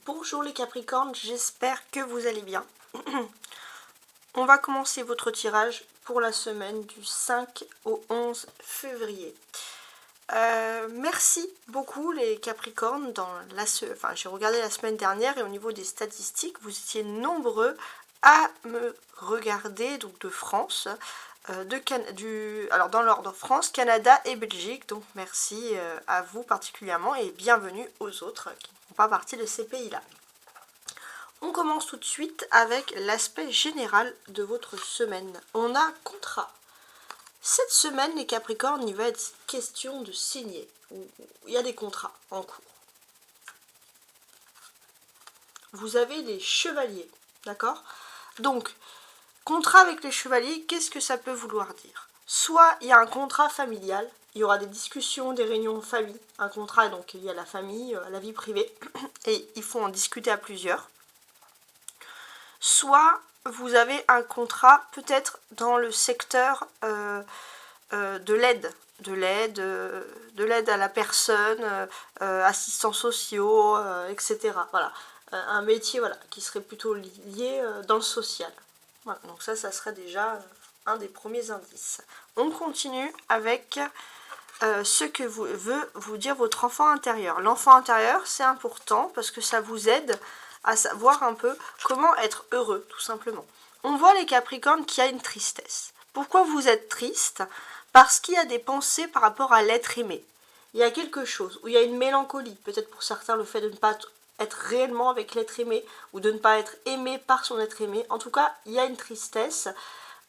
Bonjour les Capricornes, j'espère que vous allez bien. On va commencer votre tirage pour la semaine du 5 au 11 février. Merci beaucoup les Capricornes. J'ai regardé la semaine dernière et au niveau des statistiques, vous étiez nombreux à me regarder, donc de France, alors dans l'ordre France, Canada et Belgique. Donc merci à vous particulièrement et bienvenue aux autres qui ne font pas partie de ces pays-là. On commence tout de suite avec l'aspect général de votre semaine. On a contrat. Cette semaine, les Capricornes, il va être question de signer. Il y a des contrats en cours. Vous avez les chevaliers, d'accord? Donc, contrat avec les chevaliers, qu'est-ce que ça peut vouloir dire? Soit il y a un contrat familial, il y aura des discussions, des réunions en famille. Un contrat, donc il y a la famille, la vie privée, et il faut en discuter à plusieurs. Soit vous avez un contrat peut-être dans le secteur de l'aide, à la personne, assistants sociaux, etc. Voilà, un métier qui serait plutôt lié dans le social. Voilà, donc ça serait déjà un des premiers indices. On continue avec ce que veut vous dire votre enfant intérieur. L'enfant intérieur, c'est important parce que ça vous aide à savoir un peu comment être heureux, tout simplement. On voit les Capricornes qu'il y a une tristesse. Pourquoi vous êtes triste? Parce qu'il y a des pensées par rapport à l'être aimé. Il y a quelque chose où il y a une mélancolie. Peut-être pour certains le fait de ne pas être réellement avec l'être aimé ou de ne pas être aimé par son être aimé. En tout cas, il y a une tristesse.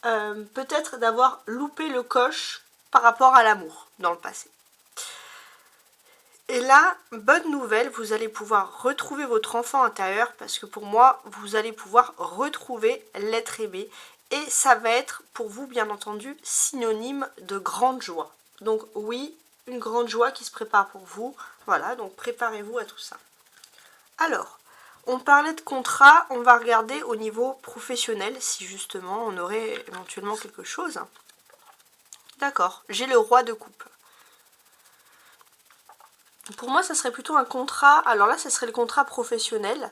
Peut-être d'avoir loupé le coche par rapport à l'amour dans le passé. Et là, bonne nouvelle, vous allez pouvoir retrouver votre enfant intérieur parce que pour moi, vous allez pouvoir retrouver l'être aimé et ça va être pour vous, bien entendu, synonyme de grande joie. Donc oui, une grande joie qui se prépare pour vous. Voilà, donc préparez-vous à tout ça. Alors, on parlait de contrat, on va regarder au niveau professionnel si justement on aurait éventuellement quelque chose. D'accord, j'ai le roi de coupe. Pour moi, ça serait plutôt un contrat. Alors là, ça serait le contrat professionnel.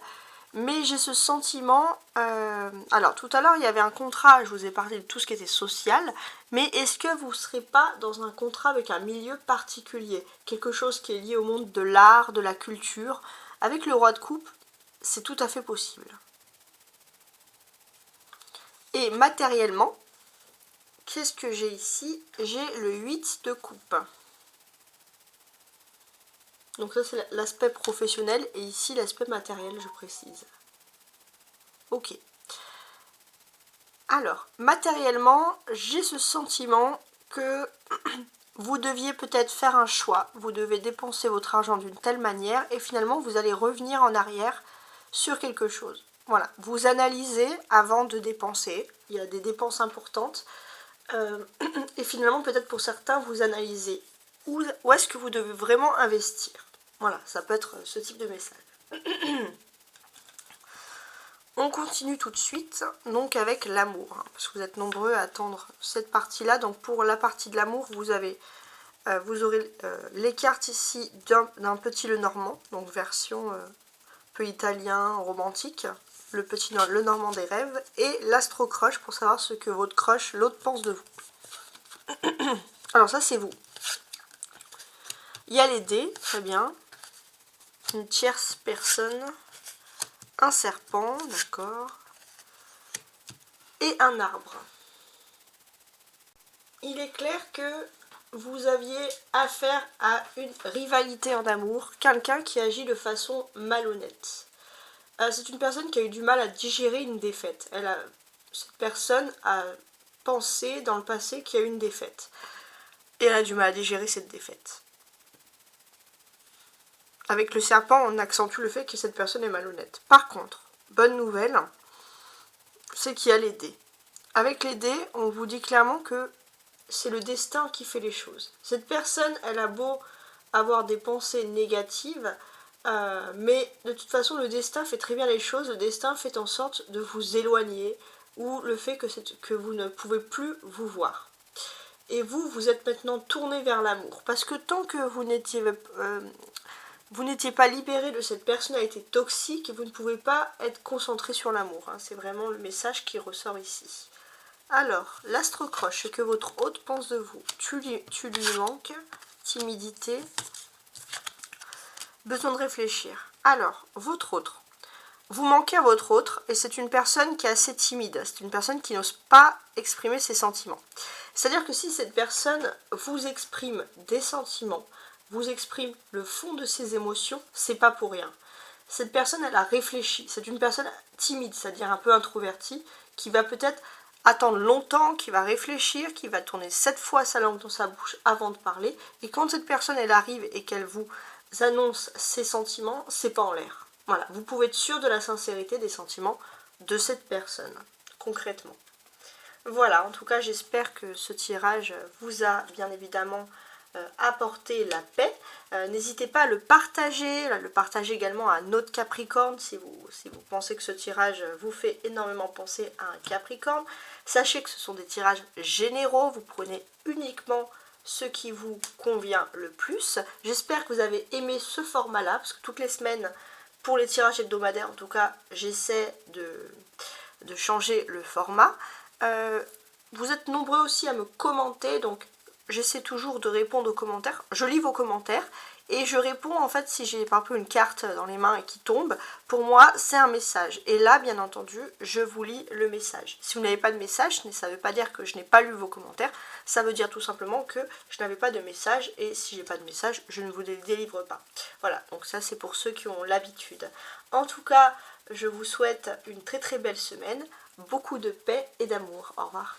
Mais j'ai ce sentiment... alors, tout à l'heure, il y avait un contrat. Je vous ai parlé de tout ce qui était social. Mais est-ce que vous ne serez pas dans un contrat avec un milieu particulier? Quelque chose qui est lié au monde de l'art, de la culture. Avec le roi de coupe, c'est tout à fait possible. Et matériellement, qu'est-ce que j'ai ici? J'ai le 8 de coupe. Donc ça c'est l'aspect professionnel et ici l'aspect matériel, je précise. Ok. Alors, matériellement, j'ai ce sentiment que vous deviez peut-être faire un choix. Vous devez dépenser votre argent d'une telle manière et finalement vous allez revenir en arrière sur quelque chose. Voilà, vous analysez avant de dépenser. Il y a des dépenses importantes. Et finalement, peut-être pour certains, vous analysez où est-ce que vous devez vraiment investir. Voilà, ça peut être ce type de message. On continue tout de suite, donc avec l'amour, hein, parce que vous êtes nombreux à attendre cette partie-là. Donc pour la partie de l'amour, vous aurez les cartes ici d'un petit Lenormand, donc version peu italien, romantique, le Normand des rêves, et l'astro-crush pour savoir ce que votre crush, l'autre, pense de vous. Alors ça c'est vous. Il y a les dés, très bien. Une tierce personne, un serpent, d'accord, et un arbre. Il est clair que vous aviez affaire à une rivalité en amour, quelqu'un qui agit de façon malhonnête. C'est une personne qui a eu du mal à digérer une défaite. Cette personne a pensé dans le passé qu'il y a eu une défaite. Et elle a du mal à digérer cette défaite. Avec le serpent, on accentue le fait que cette personne est malhonnête. Par contre, bonne nouvelle, c'est qu'il y a les dés. Avec les dés, on vous dit clairement que c'est le destin qui fait les choses. Cette personne, elle a beau avoir des pensées négatives, mais de toute façon, le destin fait très bien les choses. Le destin fait en sorte de vous éloigner, ou le fait que vous ne pouvez plus vous voir. Et vous êtes maintenant tourné vers l'amour. Parce que tant que vous n'étiez vous n'étiez pas libéré de cette personnalité toxique et vous ne pouvez pas être concentré sur l'amour. Hein. C'est vraiment le message qui ressort ici. Alors, l'astre croche, ce que votre hôte pense de vous. Tu lui manques, timidité, besoin de réfléchir. Alors, votre autre. Vous manquez à votre autre et c'est une personne qui est assez timide. C'est une personne qui n'ose pas exprimer ses sentiments. C'est-à-dire que si cette personne vous exprime des sentiments, vous exprime le fond de ses émotions, c'est pas pour rien. Cette personne, elle a réfléchi. C'est une personne timide, c'est-à-dire un peu introvertie, qui va peut-être attendre longtemps, qui va réfléchir, qui va tourner 7 fois sa langue dans sa bouche avant de parler. Et quand cette personne, elle arrive et qu'elle vous annonce ses sentiments, c'est pas en l'air. Voilà, vous pouvez être sûr de la sincérité des sentiments de cette personne, concrètement. Voilà, en tout cas, j'espère que ce tirage vous a bien évidemment apporté la paix. N'hésitez pas à le partager également à un autre Capricorne si vous pensez que ce tirage vous fait énormément penser à un Capricorne. Sachez que ce sont des tirages généraux, vous prenez uniquement ce qui vous convient le plus. J'espère que vous avez aimé ce format-là, parce que toutes les semaines, pour les tirages hebdomadaires, en tout cas, j'essaie de changer le format. Vous êtes nombreux aussi à me commenter, donc j'essaie toujours de répondre aux commentaires. Je lis vos commentaires et je réponds en fait si j'ai par exemple une carte dans les mains et qui tombe. Pour moi, c'est un message. Et là, bien entendu, je vous lis le message. Si vous n'avez pas de message, ça ne veut pas dire que je n'ai pas lu vos commentaires. Ça veut dire tout simplement que je n'avais pas de message et si j'ai pas de message, je ne vous les délivre pas. Voilà, donc ça c'est pour ceux qui ont l'habitude. En tout cas, je vous souhaite une très très belle semaine, beaucoup de paix et d'amour. Au revoir.